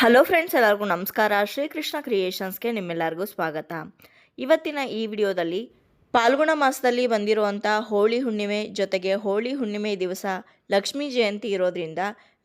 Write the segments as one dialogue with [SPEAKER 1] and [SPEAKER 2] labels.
[SPEAKER 1] Hello friends, ಎಲ್ಲರಿಗೂ ನಮಸ್ಕಾರ. ಶ್ರೀಕೃಷ್ಣ ಕ್ರಿಯೇಷನ್ಸ್ಗೆ ನಿಮ್ಮೆಲ್ಲರಿಗೂ ಸ್ವಾಗತ. ಇವತ್ತಿನ ಈ ವಿಡಿಯೋದಲ್ಲಿ ಪಾಲ್ಗುಣ ಮಾಸದಲ್ಲಿ ಬಂದಿರುವಂಥ ಹೋಳಿ ಹುಣ್ಣಿಮೆ ಜೊತೆಗೆ ಹೋಳಿ ಹುಣ್ಣಿಮೆ ದಿವಸ ಲಕ್ಷ್ಮೀ ಜಯಂತಿ ಇರೋದ್ರಿಂದ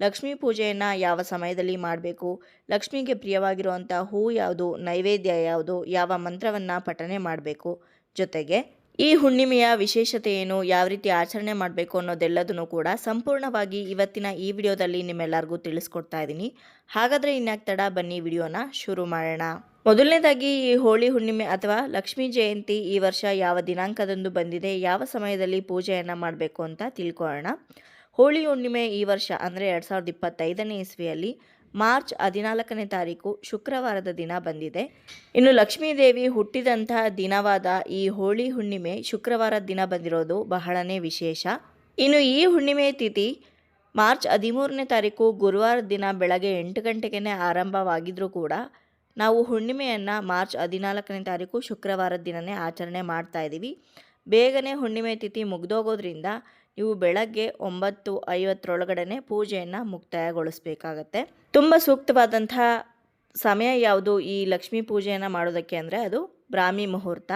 [SPEAKER 1] ಲಕ್ಷ್ಮೀ ಪೂಜೆಯನ್ನು ಯಾವ ಸಮಯದಲ್ಲಿ ಮಾಡಬೇಕು, ಲಕ್ಷ್ಮಿಗೆ ಪ್ರಿಯವಾಗಿರುವಂಥ ಹೂ ಯಾವುದು, ನೈವೇದ್ಯ ಯಾವುದು, ಯಾವ ಮಂತ್ರವನ್ನು ಪಠನೆ ಮಾಡಬೇಕು, ಜೊತೆಗೆ ಈ ಹುಣ್ಣಿಮೆಯ ವಿಶೇಷತೆ ಏನು, ಯಾವ ರೀತಿ ಆಚರಣೆ ಮಾಡಬೇಕು ಅನ್ನೋದೆಲ್ಲದನ್ನು ಕೂಡ ಸಂಪೂರ್ಣವಾಗಿ ಇವತ್ತಿನ ಈ ವಿಡಿಯೋದಲ್ಲಿ ನಿಮ್ಮೆಲ್ಲರಿಗೂ ತಿಳಿಸ್ಕೊಡ್ತಾ ಇದ್ದೀನಿ. ಹಾಗಾದರೆ ಇನ್ಯಾಕೆ ತಡ, ಬನ್ನಿ ವಿಡಿಯೋನ ಶುರು ಮಾಡೋಣ. ಮೊದಲನೇದಾಗಿ ಈ ಹೋಳಿ ಹುಣ್ಣಿಮೆ ಅಥವಾ ಲಕ್ಷ್ಮೀ ಜಯಂತಿ ಈ ವರ್ಷ ಯಾವ ದಿನಾಂಕದಂದು ಬಂದಿದೆ, ಯಾವ ಸಮಯದಲ್ಲಿ ಪೂಜೆಯನ್ನು ಮಾಡಬೇಕು ಅಂತ ತಿಳ್ಕೊಳ್ಳೋಣ. ಹೋಳಿ ಹುಣ್ಣಿಮೆ ಈ ವರ್ಷ ಅಂದರೆ 2025ನೇ ಇಸ್ವಿಯಲ್ಲಿ ಮಾರ್ಚ್ 14ನೇ ತಾರೀಕು ಶುಕ್ರವಾರದ ದಿನ ಬಂದಿದೆ. ಇನ್ನು ಲಕ್ಷ್ಮೀದೇವಿ ಹುಟ್ಟಿದಂತಹ ದಿನವಾದ ಈ ಹೋಳಿ ಹುಣ್ಣಿಮೆ ಶುಕ್ರವಾರದ ದಿನ ಬಂದಿರೋದು ಬಹಳನೇ ವಿಶೇಷ. ಇನ್ನು ಈ ಹುಣ್ಣಿಮೆ ತಿಥಿ ಮಾರ್ಚ್ 13ನೇ ತಾರೀಕು ಗುರುವಾರದ ದಿನ ಬೆಳಗ್ಗೆ 8 ಗಂಟೆಗೆ ಆರಂಭವಾಗಿದ್ದರೂ ಕೂಡ ನಾವು ಹುಣ್ಣಿಮೆಯನ್ನು ಮಾರ್ಚ್ 14ನೇ ತಾರೀಕು ಶುಕ್ರವಾರದ ದಿನವೇ ಆಚರಣೆ ಮಾಡ್ತಾ ಇದ್ದೀವಿ. ಬೇಗನೆ ಹುಣ್ಣಿಮೆ ತಿಥಿ ಮುಗಿದೋಗೋದ್ರಿಂದ ನೀವು ಬೆಳಗ್ಗೆ 9:50 ಪೂಜೆಯನ್ನು ಮುಕ್ತಾಯಗೊಳಿಸಬೇಕಾಗತ್ತೆ. ತುಂಬ ಸೂಕ್ತವಾದಂಥ ಸಮಯ ಯಾವುದು ಈ ಲಕ್ಷ್ಮೀ ಪೂಜೆಯನ್ನು ಮಾಡೋದಕ್ಕೆ ಅಂದರೆ ಅದು ಬ್ರಾಹ್ಮಿ ಮುಹೂರ್ತ.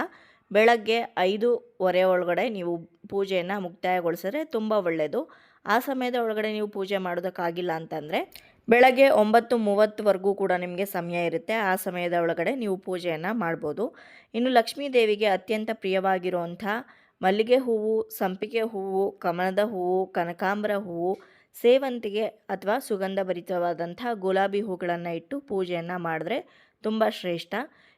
[SPEAKER 1] ಬೆಳಗ್ಗೆ 5:15 ಒಳಗಡೆ ನೀವು ಪೂಜೆಯನ್ನು ಮುಕ್ತಾಯಗೊಳಿಸಿದ್ರೆ ತುಂಬ ಒಳ್ಳೆಯದು. ಆ ಸಮಯದ ಒಳಗಡೆ ನೀವು ಪೂಜೆ ಮಾಡೋದಕ್ಕಾಗಿಲ್ಲ ಅಂತಂದರೆ ಬೆಳಗ್ಗೆ 9:30ವರೆಗೂ ಕೂಡ ನಿಮಗೆ ಸಮಯ ಇರುತ್ತೆ. ಆ ಸಮಯದ ಒಳಗಡೆ ನೀವು ಪೂಜೆಯನ್ನು ಮಾಡ್ಬೋದು. ಇನ್ನು ಲಕ್ಷ್ಮೀ ದೇವಿಗೆ ಅತ್ಯಂತ ಪ್ರಿಯವಾಗಿರುವಂಥ ಮಲ್ಲಿಗೆ ಹೂವು, ಸಂಪಿಗೆ ಹೂವು, ಕಮಲದ ಹೂವು, ಕನಕಾಂಬರ ಹೂವು, ಸೇವಂತಿಗೆ ಅಥವಾ ಸುಗಂಧಭರಿತವಾದಂಥ ಗುಲಾಬಿ ಹೂಗಳನ್ನು ಇಟ್ಟು ಪೂಜೆಯನ್ನು ಮಾಡಿದ್ರೆ ತುಂಬ ಶ್ರೇಷ್ಠ.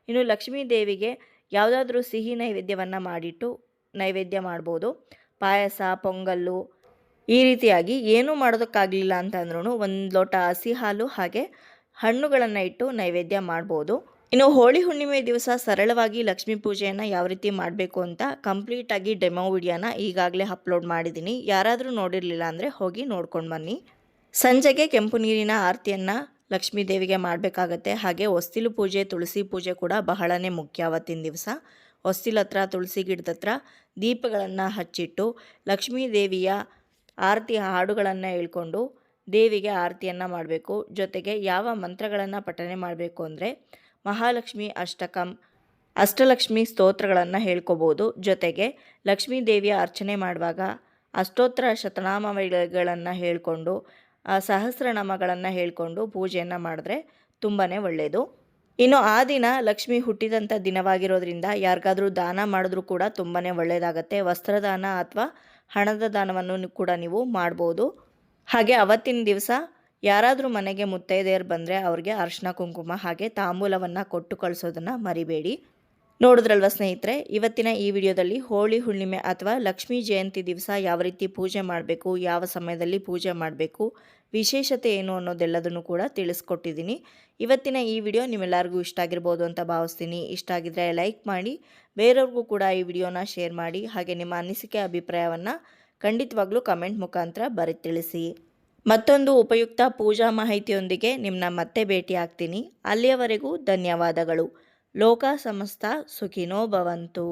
[SPEAKER 1] ಇನ್ನು ಲಕ್ಷ್ಮೀ ದೇವಿಗೆ ಯಾವುದಾದ್ರೂ ಸಿಹಿ ನೈವೇದ್ಯವನ್ನು ಮಾಡಿಟ್ಟು ನೈವೇದ್ಯ ಮಾಡ್ಬೋದು. ಪಾಯಸ, ಪೊಂಗಲ್ಲು ಈ ರೀತಿಯಾಗಿ ಏನೂ ಮಾಡೋದಕ್ಕಾಗಲಿಲ್ಲ ಅಂತಂದ್ರೂ ಒಂದು ಲೋಟ ಹಸಿ ಹಾಲು ಹಾಗೆ ಹಣ್ಣುಗಳನ್ನು ಇಟ್ಟು ನೈವೇದ್ಯ ಮಾಡ್ಬೋದು. ಇನ್ನು ಹೋಳಿ ಹುಣ್ಣಿಮೆ ದಿವಸ ಸರಳವಾಗಿ ಲಕ್ಷ್ಮೀ ಪೂಜೆಯನ್ನು ಯಾವ ರೀತಿ ಮಾಡಬೇಕು ಅಂತ ಕಂಪ್ಲೀಟಾಗಿ ಡೆಮೋ ವಿಡಿಯೋನ ಈಗಾಗಲೇ ಅಪ್ಲೋಡ್ ಮಾಡಿದ್ದೀನಿ. ಯಾರಾದರೂ ನೋಡಿರಲಿಲ್ಲ ಅಂದರೆ ಹೋಗಿ ನೋಡ್ಕೊಂಡು ಬನ್ನಿ. ಸಂಜೆಗೆ ಕೆಂಪು ನೀರಿನ ಆರತಿಯನ್ನು ಲಕ್ಷ್ಮೀ ದೇವಿಗೆ ಮಾಡಬೇಕಾಗತ್ತೆ. ಹಾಗೆ ಹೊಸ್ತಿಲು ಪೂಜೆ, ತುಳಸಿ ಪೂಜೆ ಕೂಡ ಬಹಳನೇ ಮುಖ್ಯ. ಅವತ್ತಿನ ದಿವಸ ಹೊಸ್ತಿಲ ಹತ್ರ, ತುಳಸಿ ಗಿಡದ ಹತ್ರ ದೀಪಗಳನ್ನು ಹಚ್ಚಿಟ್ಟು ಲಕ್ಷ್ಮೀ ದೇವಿಯ ಆರತಿ ಹಾಡುಗಳನ್ನು ಹೇಳ್ಕೊಂಡು ದೇವಿಗೆ ಆರತಿಯನ್ನು ಮಾಡಬೇಕು. ಜೊತೆಗೆ ಯಾವ ಮಂತ್ರಗಳನ್ನು ಪಠನೆ ಮಾಡಬೇಕು ಅಂದರೆ ಮಹಾಲಕ್ಷ್ಮಿ ಅಷ್ಟಕಂ, ಅಷ್ಟಲಕ್ಷ್ಮಿ ಸ್ತೋತ್ರಗಳನ್ನು ಹೇಳ್ಕೊಬೋದು. ಜೊತೆಗೆ ಲಕ್ಷ್ಮೀ ದೇವಿಯ ಅರ್ಚನೆ ಮಾಡುವಾಗ ಅಷ್ಟೋತ್ತರ ಶತನಾಮಗಳನ್ನು ಹೇಳಿಕೊಂಡು ಸಹಸ್ರನಾಮಗಳನ್ನು ಹೇಳಿಕೊಂಡು ಪೂಜೆಯನ್ನು ಮಾಡಿದ್ರೆ ತುಂಬಾ ಒಳ್ಳೆಯದು. ಇನ್ನು ಆ ದಿನ ಲಕ್ಷ್ಮಿ ಹುಟ್ಟಿದಂಥ ದಿನವಾಗಿರೋದ್ರಿಂದ ಯಾರಿಗಾದರೂ ದಾನ ಮಾಡಿದ್ರೂ ಕೂಡ ತುಂಬಾ ಒಳ್ಳೆಯದಾಗತ್ತೆ. ವಸ್ತ್ರದಾನ ಅಥವಾ ಹಣದ ದಾನವನ್ನು ಕೂಡ ನೀವು ಮಾಡ್ಬೋದು. ಹಾಗೆ ಅವತ್ತಿನ ದಿವಸ ಯಾರಾದರೂ ಮನೆಗೆ ಮುತ್ತೈದೆಯರು ಬಂದರೆ ಅವ್ರಿಗೆ ಅರಿಶಿನ ಕುಂಕುಮ ಹಾಗೆ ತಾಂಬೂಲವನ್ನು ಕೊಟ್ಟು ಕಳಿಸೋದನ್ನು ಮರಿಬೇಡಿ. ನೋಡಿದ್ರಲ್ವ ಸ್ನೇಹಿತರೆ, ಇವತ್ತಿನ ಈ ವಿಡಿಯೋದಲ್ಲಿ ಹೋಳಿ ಹುಣ್ಣಿಮೆ ಅಥವಾ ಲಕ್ಷ್ಮೀ ಜಯಂತಿ ದಿವಸ ಯಾವ ರೀತಿ ಪೂಜೆ ಮಾಡಬೇಕು, ಯಾವ ಸಮಯದಲ್ಲಿ ಪೂಜೆ ಮಾಡಬೇಕು, ವಿಶೇಷತೆ ಏನು ಅನ್ನೋದೆಲ್ಲದನ್ನು ಕೂಡ ತಿಳಿಸ್ಕೊಟ್ಟಿದ್ದೀನಿ. ಇವತ್ತಿನ ಈ ವಿಡಿಯೋ ನಿಮ್ಮೆಲ್ಲರಿಗೂ ಇಷ್ಟ ಆಗಿರ್ಬೋದು ಅಂತ ಭಾವಿಸ್ತೀನಿ. ಇಷ್ಟ ಆಗಿದ್ದರೆ ಲೈಕ್ ಮಾಡಿ, ಬೇರೆಯವ್ರಿಗೂ ಕೂಡ ಈ ವಿಡಿಯೋನ ಶೇರ್ ಮಾಡಿ. ಹಾಗೆ ನಿಮ್ಮ ಅನಿಸಿಕೆ, ಅಭಿಪ್ರಾಯವನ್ನು ಖಂಡಿತವಾಗ್ಲೂ ಕಮೆಂಟ್ ಮುಖಾಂತರ ಬರೆದು ತಿಳಿಸಿ. ಮತ್ತೊಂದು ಉಪಯುಕ್ತ ಪೂಜಾ ಮಾಹಿತಿಯೊಂದಿಗೆ ನಿಮ್ಮನ್ನ ಮತ್ತೆ ಭೇಟಿ ಆಗ್ತೀನಿ. ಅಲ್ಲಿಯವರೆಗೂ ಧನ್ಯವಾದಗಳು. ಲೋಕ ಸಮಸ್ತ ಸುಖಿನೋ ಭವಂತು.